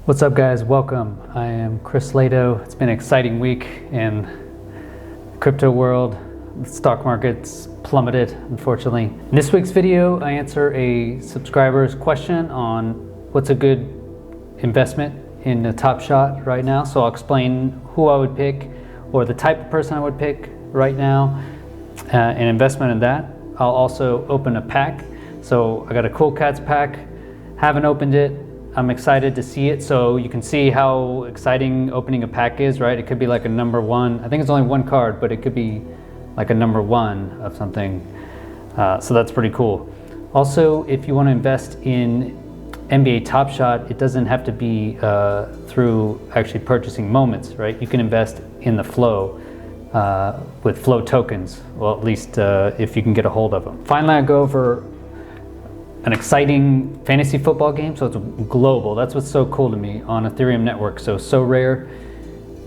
What's up, guys? Welcome. I am Chris Lato. It's been an exciting week in the crypto world. The stock market's plummeted, unfortunately. In this week's video, I answer a subscriber's question on what's a good investment in the Top Shot right now. So I'll explain who I would pick or the type of person I would pick right now, an investment in that. I'll also open a pack. So I got a Cool Cats pack. Haven't opened it. I'm excited to see it, so you can see how exciting opening a pack is, right? It could be like a number one. I think it's only one card, but it could be like a number one of something. So that's pretty cool. Also, if you want to invest in NBA Top Shot, it doesn't have to be through actually purchasing moments, right? You can invest in the flow with flow tokens, well, at least if you can get a hold of them. Finally, I go over an exciting fantasy football game, so it's global. That's what's so cool to me on Ethereum network. So SORARE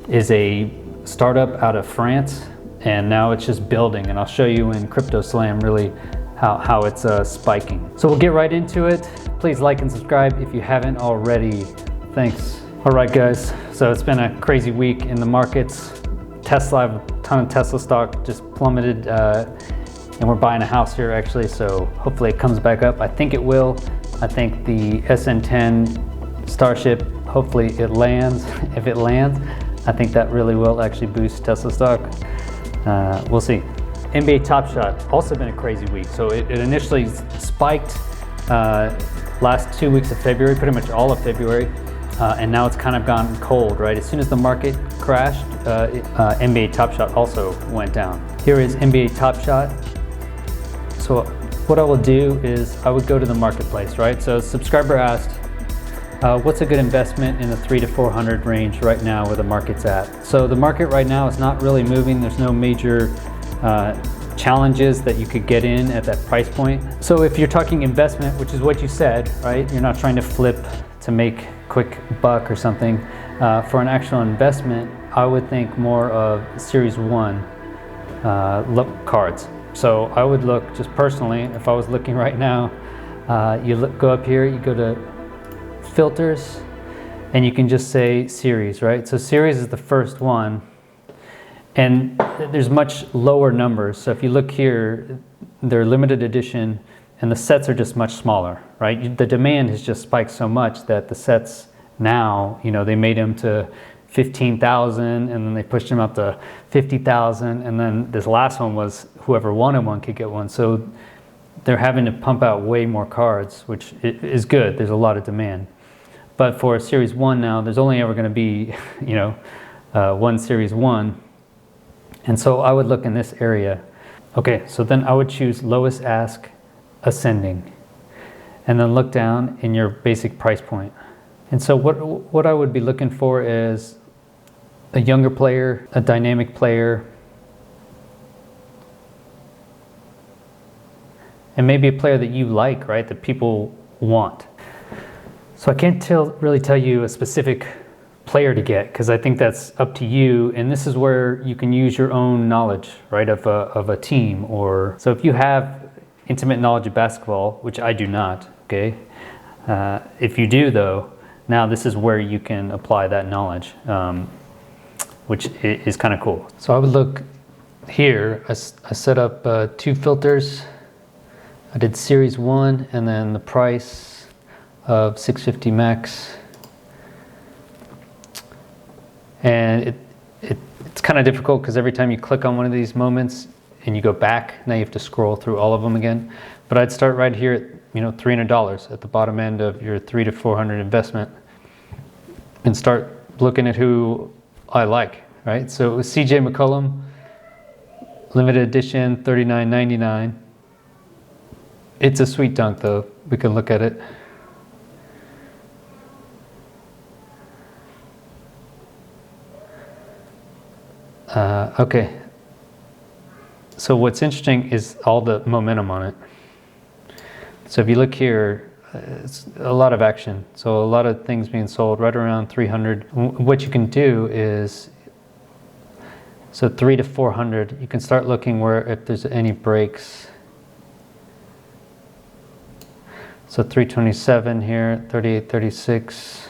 is a startup out of France, and now it's just building. And I'll show you in Crypto Slam really how it's spiking. So we'll get right into it. Please like and subscribe if you haven't already. Thanks. All right, guys. So it's been a crazy week in the markets. Tesla, a ton of Tesla stock just plummeted. And we're buying a house here actually, so hopefully it comes back up. I think it will. I think the SN10 Starship, hopefully it lands. If it lands, I think that really will actually boost Tesla stock. We'll see. NBA Top Shot, also been a crazy week. So it initially spiked last 2 weeks of February, pretty much all of February, and now it's kind of gone cold, right? As soon as the market crashed, NBA Top Shot also went down. Here is NBA Top Shot. So what I will do is I would go to the marketplace, right? So a subscriber asked, what's a good investment in the 300 to 400 range right now where the market's at? So the market right now is not really moving. There's no major challenges that you could get in at that price point. So if you're talking investment, which is what you said, right? You're not trying to flip to make quick buck or something. For an actual investment, I would think more of Series 1 cards. So I would look, just personally, if I was looking right now, go up here, you go to filters, and you can just say series, right? So series is the first one, and there's much lower numbers. So if you look here, they're limited edition, and the sets are just much smaller, right? The demand has just spiked so much that the sets now, they made them to 15,000, and then they pushed them up to 50,000, and then this last one was whoever wanted one could get one. So they're having to pump out way more cards, which is good. There's a lot of demand. But for Series 1 now, there's only ever going to be, one Series 1. And so I would look in this area. Okay, so then I would choose lowest ask ascending, and then look down in your basic price point. And so what I would be looking for is a younger player, a dynamic player, and maybe a player that you like, right, that people want. So I can't really tell you a specific player to get, because I think that's up to you, and this is where you can use your own knowledge, right, of a team. Or so if you have intimate knowledge of basketball, which I do not, okay, if you do though, now this is where you can apply that knowledge, which is kind of cool. So I would look here, I set up 2 filters. I did Series 1 and then the price of 650 max. And it's kind of difficult because every time you click on one of these moments and you go back, now you have to scroll through all of them again. But I'd start right here at $300 at the bottom end of your 300 to 400 investment, and start looking at who I like, right? So it was CJ McCollum, limited edition, $39.99. It's a sweet dunk though. We can look at it. Okay. So what's interesting is all the momentum on it. So if you look here, it's a lot of action. So a lot of things being sold right around 300. What you can do is, so 300 to 400, you can start looking where if there's any breaks. So 327 here, 38.36.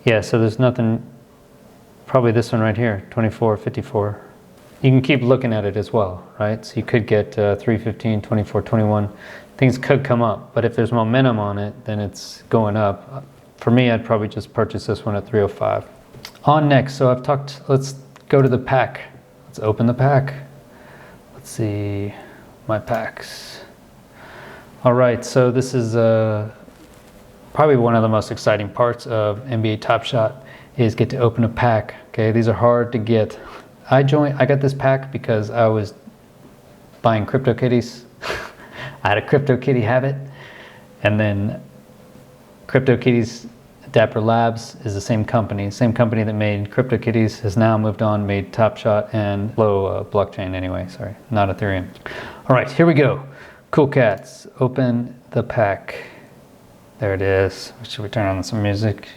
Yeah, so there's nothing, probably this one right here, 24, 54. You can keep looking at it as well, right? So you could get 315, 24, 21. Things could come up, but if there's momentum on it, then it's going up. For me, I'd probably just purchase this one at 305. On next, so I've talked, let's go to the pack. Let's open the pack. Let's see my packs. All right, so this is probably one of the most exciting parts of NBA Top Shot is get to open a pack. Okay, these are hard to get. I got this pack because I was buying CryptoKitties. I had a CryptoKitty habit, and then CryptoKitties Dapper Labs is the same company that made CryptoKitties has now moved on, made Top Shot and Flow blockchain anyway, sorry, not Ethereum. All right, here we go. Cool cats, open the pack. There it is. Should we turn on some music?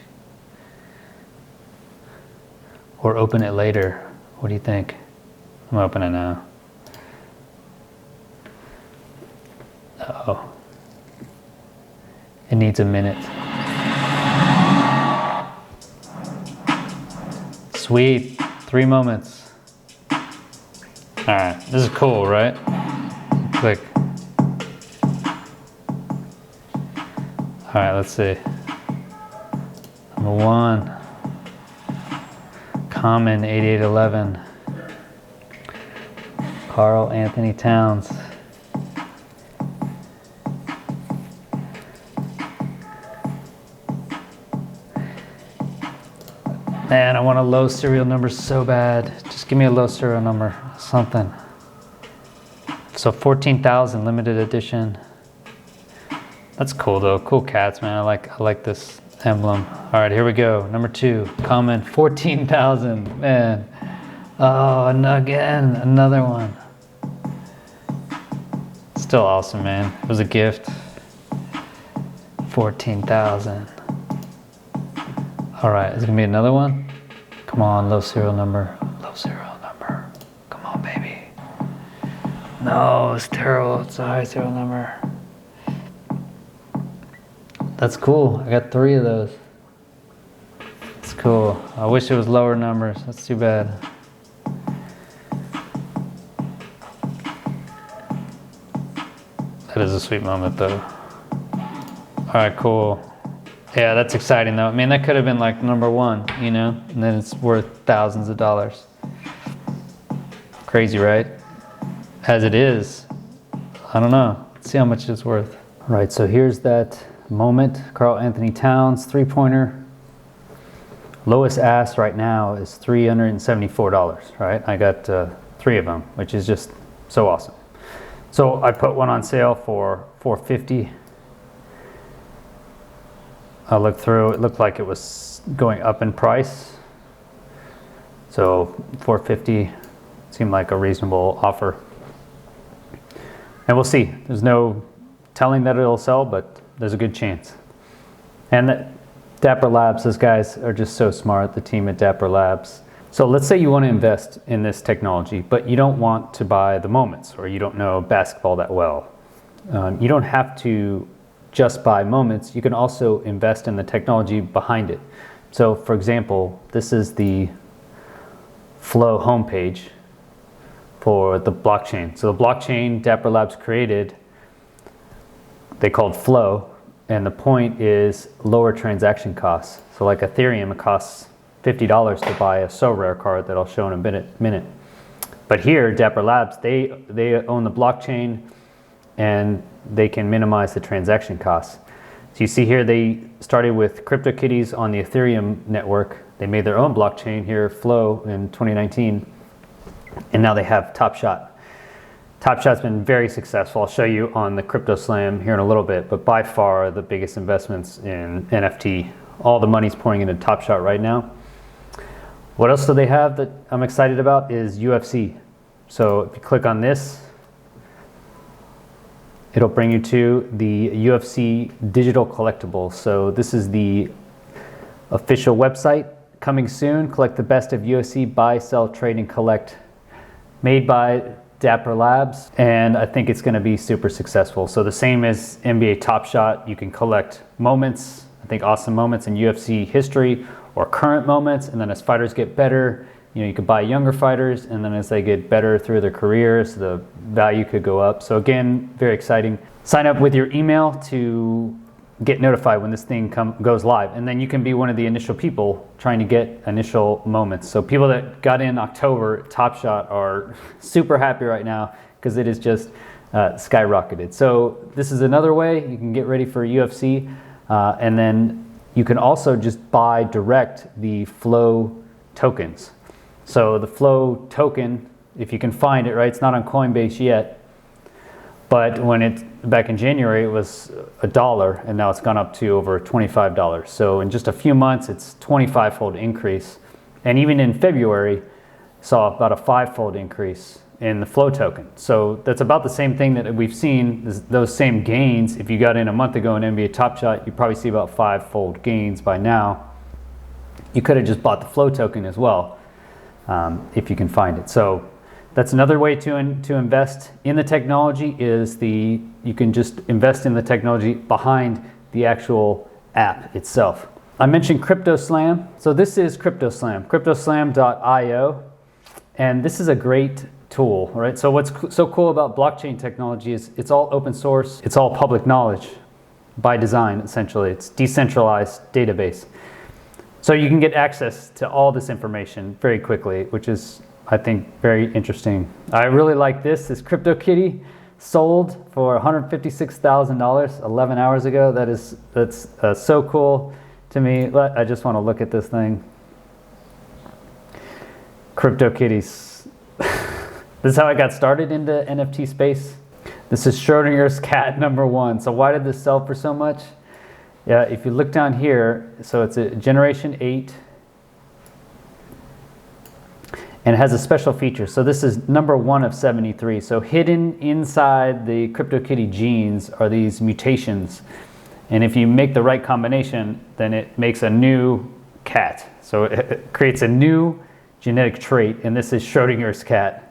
Or open it later? What do you think? I'm gonna open it now. Uh-oh. It needs a minute. Sweet, 3 moments. All right, this is cool, right? Click. All right, let's see. Number 1. Common 8811. Carl Anthony Towns. Man, I want a low serial number so bad. Just give me a low serial number, something. So 14,000 limited edition. That's cool though, cool cats, man. I like this emblem. All right, here we go. Number 2, common 14,000, man. Oh, and again, another one. Still awesome, man. It was a gift. 14,000. All right, is it gonna be another one? Come on, low serial number. Low serial number. Come on, baby. No, it's terrible. It's a high serial number. That's cool. I got 3 of those. It's cool. I wish it was lower numbers. That's too bad. That is a sweet moment though. All right, cool. Yeah, that's exciting though. I mean, that could have been like number 1, you know, and then it's worth thousands of dollars. Crazy, right? As it is, I don't know. Let's see how much it's worth. All right, so here's that moment. Carl Anthony Towns, 3-pointer. Lowest ask right now is $374, right? I got 3 of them, which is just so awesome. So I put one on sale for $450. I looked through, it looked like it was going up in price. So $450 seemed like a reasonable offer. And we'll see. There's no telling that it'll sell, but there's a good chance. And that Dapper Labs, those guys are just so smart, the team at Dapper Labs. So let's say you want to invest in this technology, but you don't want to buy the moments, or you don't know basketball that well. You don't have to just buy moments. You can also invest in the technology behind it. So for example, this is the Flow homepage for the blockchain. So the blockchain Dapper Labs created, they called Flow, and the point is lower transaction costs. So like Ethereum, it costs $50 to buy a SORARE card that I'll show in a minute. But here, Dapper Labs, they own the blockchain, and they can minimize the transaction costs. So you see here, they started with CryptoKitties on the Ethereum network. They made their own blockchain here, Flow, in 2019, and now they have Top Shot. Top Shot's been very successful. I'll show you on the Crypto Slam here in a little bit, but by far the biggest investments in NFT. All the money's pouring into Top Shot right now. What else do they have that I'm excited about is UFC. So if you click on this, it'll bring you to the UFC digital collectibles. So this is the official website. Coming soon, collect the best of UFC, buy, sell, trade, and collect. Made by Dapper Labs, and I think it's gonna be super successful. So the same as NBA Top Shot, you can collect moments, I think awesome moments in UFC history, or current moments, and then as fighters get better, you can buy younger fighters, and then as they get better through their careers, the value could go up. So again, very exciting. Sign up with your email to get notified when this thing goes live, and then you can be one of the initial people trying to get initial moments. So people that got in October Top Shot are super happy right now because it is just skyrocketed. So this is another way you can get ready for UFC, and then you can also just buy direct the Flow tokens. So the Flow token, if you can find it, right? It's not on Coinbase yet, but back in January, it was $1, and now it's gone up to over $25. So in just a few months, it's 25-fold increase. And even in February, saw about a 5-fold increase in the Flow token. So that's about the same thing that we've seen, those same gains. If you got in a month ago in NBA Top Shot, you probably see about 5-fold gains by now. You could have just bought the Flow token as well, if you can find it. So that's another way to invest in the technology, is you can just invest in the technology behind the actual app itself. I mentioned CryptoSlam. So this is CryptoSlam, cryptoslam.io, and this is a great tool, right? So what's so cool about blockchain technology is it's all open source, it's all public knowledge by design, essentially. It's decentralized database. So you can get access to all this information very quickly, which is, I think, very interesting. I really like this. This CryptoKitty sold for $156,000 11 hours ago. That's so cool to me. I just want to look at this thing. CryptoKitties. This is how I got started into NFT space. This is Schrodinger's cat #1. So why did this sell for so much? Yeah, if you look down here, so it's a Generation 8. And it has a special feature. So this is #1 of 73. So hidden inside the CryptoKitty genes are these mutations. And if you make the right combination, then it makes a new cat. So it creates a new genetic trait, and this is Schrodinger's cat.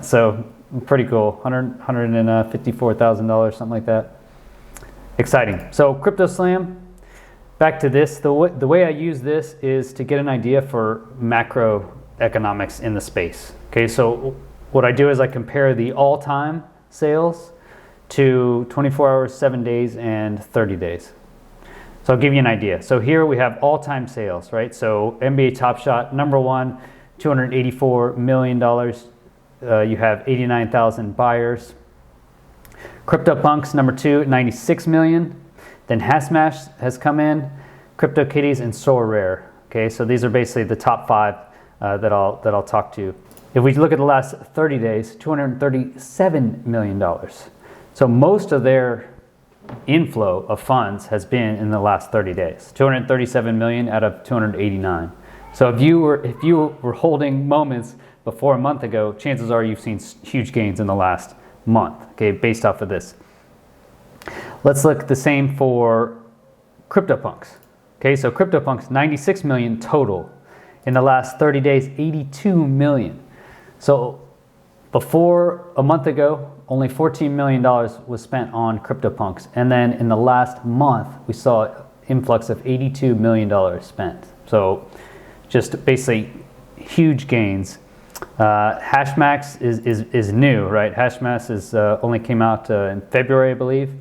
So pretty cool, $154,000, something like that. Exciting. So CryptoSlam, back to this. The way I use this is to get an idea for macroeconomics in the space. Okay, so what I do is I compare the all-time sales to 24 hours, 7 days, and 30 days. So I'll give you an idea. So here we have all-time sales, right? So NBA Top Shot, #1, $284 million. You have 89,000 buyers. CryptoPunks, #2, 96 million. Then Hashmash has come in, CryptoKitties, and SORARE. Okay, so these are basically the top 5 that I'll talk to. If we look at the last 30 days, $237 million. So most of their inflow of funds has been in the last 30 days. 237 million out of 289. So if you were holding moments before a month ago, chances are you've seen huge gains in the last month, okay, based off of this. Let's look the same for CryptoPunks. Okay, so CryptoPunks, 96 million total. In the last 30 days, 82 million. So before a month ago, only $14 million was spent on CryptoPunks. And then in the last month, we saw an influx of $82 million spent. So just basically huge gains. Hashmax is new, right? Hashmax only came out in February, I believe.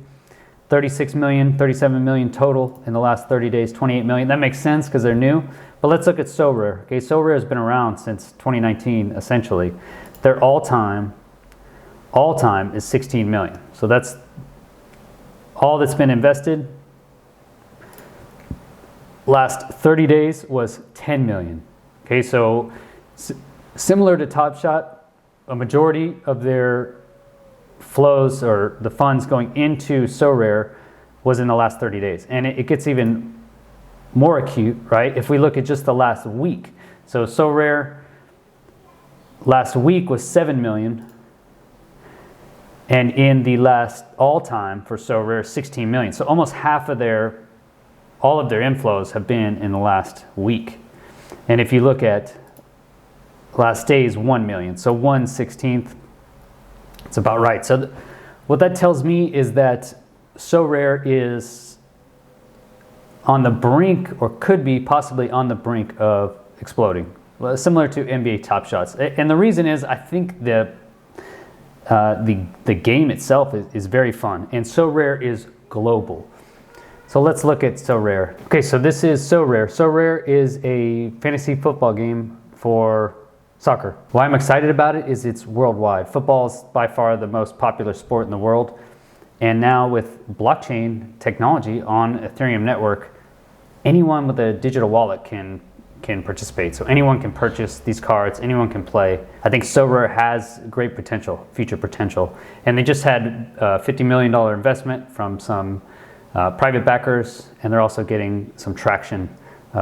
36 million, 37 million total in the last 30 days, 28 million. That makes sense because they're new. But let's look at SORARE. Okay, SORARE has been around since 2019, essentially. Their all-time is 16 million. So that's all that's been invested. Last 30 days was 10 million. Okay, so similar to Top Shot, a majority of their flows or the funds going into SORARE was in the last 30 days. And it gets even more acute, right? If we look at just the last week. So SORARE last week was 7 million. And in the last all-time for SORARE, 16 million. So almost half of all of their inflows have been in the last week. And if you look at last days, 1 million. So 1/16, it's about right. So what that tells me is that SORARE is on the brink, or could be possibly on the brink of exploding, similar to NBA Top Shots. And the reason is, I think the game itself is very fun, and SORARE is global. So let's look at SORARE. Okay, so this is SORARE. SORARE is a fantasy football game for soccer. Why I'm excited about it is it's worldwide. Football is by far the most popular sport in the world. And now with blockchain technology on Ethereum network, anyone with a digital wallet can participate. So anyone can purchase these cards, anyone can play. I think SORARE has great potential, future potential. And they just had a $50 million investment from some private backers, and they're also getting some traction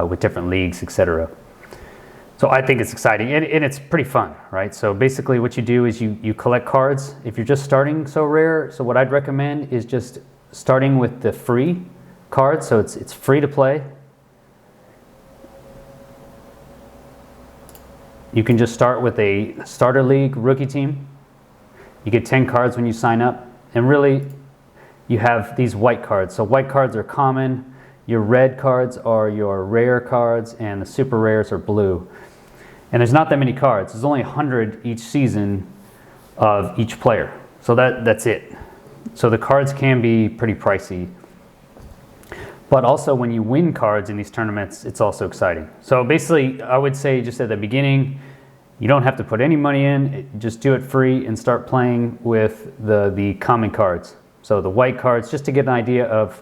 with different leagues, etc. So I think it's exciting, and it's pretty fun, right? So basically what you do is you collect cards. If you're just starting SORARE, so what I'd recommend is just starting with the free cards. So it's free to play. You can just start with a starter league rookie team. You get 10 cards when you sign up, and really you have these white cards. So white cards are common. Your red cards are your rare cards, and the super rares are blue. And there's not that many cards. There's only 100 each season of each player. So that's it. So the cards can be pretty pricey. But also when you win cards in these tournaments, it's also exciting. So basically, I would say just at the beginning, you don't have to put any money in. Just do it free and start playing with the common cards. So the white cards, just to get an idea of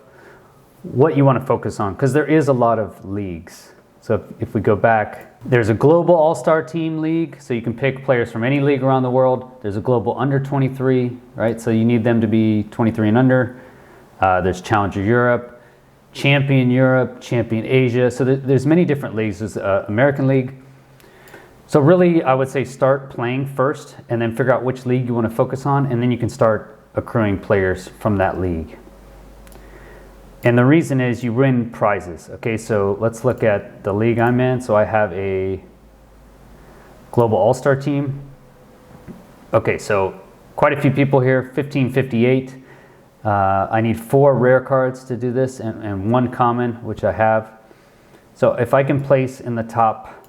what you want to focus on, because there is a lot of leagues. So if we go back, there's a global all-star team league, so you can pick players from any league around the world. There's a global under 23, right? So you need them to be 23 and under. There's Challenger Europe, Champion Europe, Champion Asia. So there's many different leagues. There's American League. So really, I would say start playing first, and then figure out which league you want to focus on, and then you can start accruing players from that league. And the reason is you win prizes. Okay, so let's look at the league I'm in. So I have a global all-star team. Okay, so quite a few people here, 1558. I need 4 rare cards to do this, and 1 common, which I have. So if I can place in the top,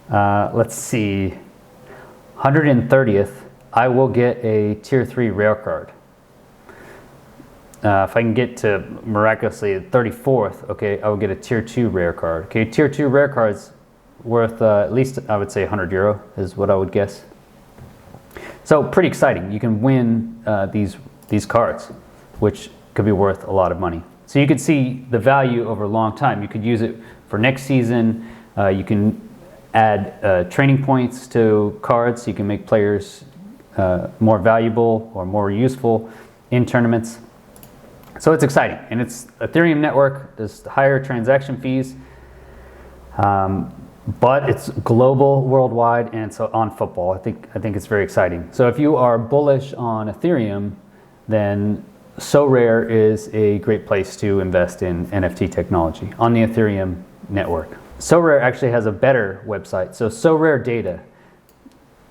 let's see, 130th, I will get a tier 3 rare card. If I can get to miraculously 34th, okay, I will get a tier 2 rare card. Okay, tier 2 rare cards worth at least, I would say, €100 is what I would guess. So pretty exciting. You can win these cards, which could be worth a lot of money. So you could see the value over a long time. You could use it for next season. You can add training points to cards, so you can make players more valuable or more useful in tournaments. So it's exciting, and it's Ethereum network. There's higher transaction fees, but it's global, worldwide, and it's on football. I think it's very exciting. So if you are bullish on Ethereum, then SORARE is a great place to invest in NFT technology on the Ethereum network. SORARE actually has a better website. So SORARE Data.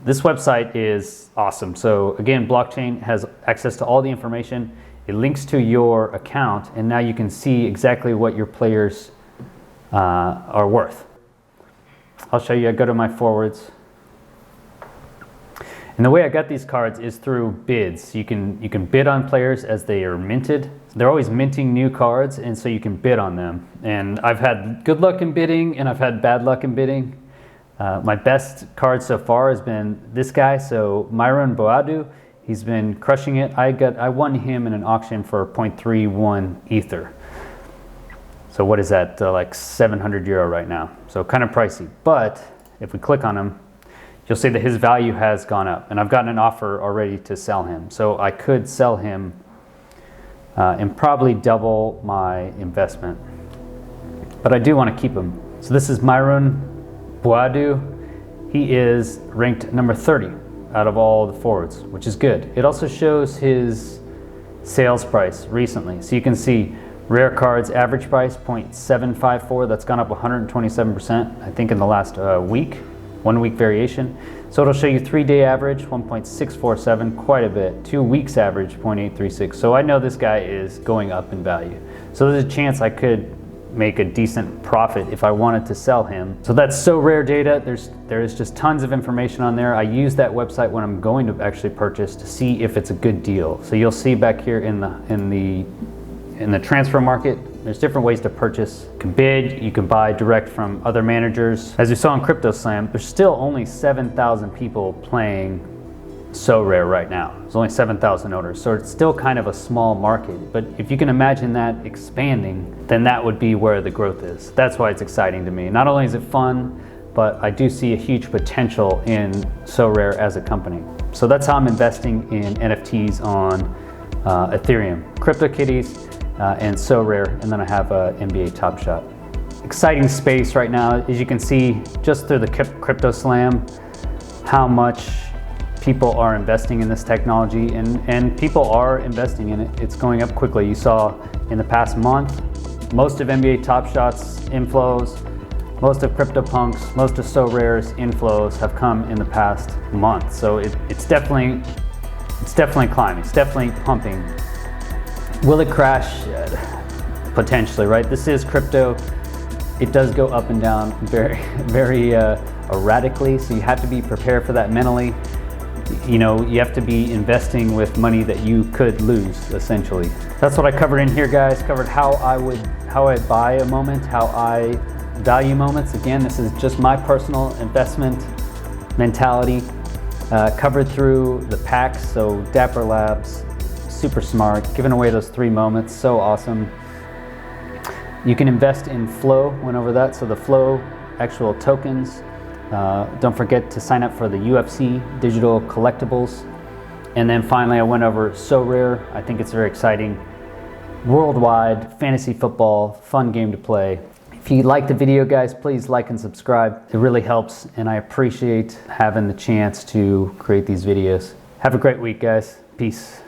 This website is awesome. So again, blockchain has access to all the information. It links to your account, and now you can see exactly what your players are worth. I'll show you. I go to my forwards. And the way I got these cards is through bids. You can bid on players as they are minted. They're always minting new cards, and so you can bid on them. And I've had good luck in bidding, and I've had bad luck in bidding. My best card so far has been this guy, so Myron Boadu. He's been crushing it. I won him in an auction for 0.31 Ether. So what is that? Like €700 right now. So kind of pricey. But if we click on him, you'll see that his value has gone up. And I've gotten an offer already to sell him. So I could sell him and probably double my investment. But I do want to keep him. So this is Myron Boadu. He is ranked number 30. Out of all the forwards, which is good. It also shows his sales price recently. So you can see rare cards average price 0.754. That's gone up 127%, I think, in the last week, 1 week variation. So it'll show you 3-day average 1.647, quite a bit. 2 weeks average 0.836. So I know this guy is going up in value. So there's a chance I could make a decent profit if I wanted to sell him. So that's SORARE data. There's just tons of information on there. I use that website when I'm going to actually purchase to see if it's a good deal. So you'll see back here in the transfer market, there's different ways to purchase. You can bid, you can buy direct from other managers. As you saw in Crypto Slam, there's still only 7,000 people playing SORARE right now. There's only 7,000 owners, so it's still kind of a small market. But if you can imagine that expanding, then that would be where the growth is. That's why it's exciting to me. Not only is it fun, but I do see a huge potential in SORARE as a company. So that's how I'm investing in NFTs on Ethereum, CryptoKitties, and SORARE, and then I have NBA Top Shot. Exciting space right now. As you can see, just through the Crypto Slam, how much people are investing in this technology, and people are investing in it. It's going up quickly. You saw in the past month, most of NBA Top Shot's inflows, most of CryptoPunks, most of SORARE's inflows have come in the past month. So it's definitely climbing. It's definitely pumping. Will it crash? Potentially, right? This is crypto. It does go up and down very erratically. So you have to be prepared for that mentally. You know, you have to be investing with money that you could lose, essentially. That's what I covered in here, guys. Covered how I buy a moment, how I value moments. Again, this is just my personal investment mentality. Covered through the packs, so Dapper Labs, super smart, giving away those 3 moments, so awesome. You can invest in Flow, went over that, so the Flow actual tokens. Don't forget to sign up for the UFC digital collectibles. And then finally I went over SORARE. I think it's very exciting. Worldwide fantasy football, fun game to play. If you like the video, guys, please like and subscribe. It really helps, and I appreciate having the chance to create these videos. Have a great week, guys. Peace.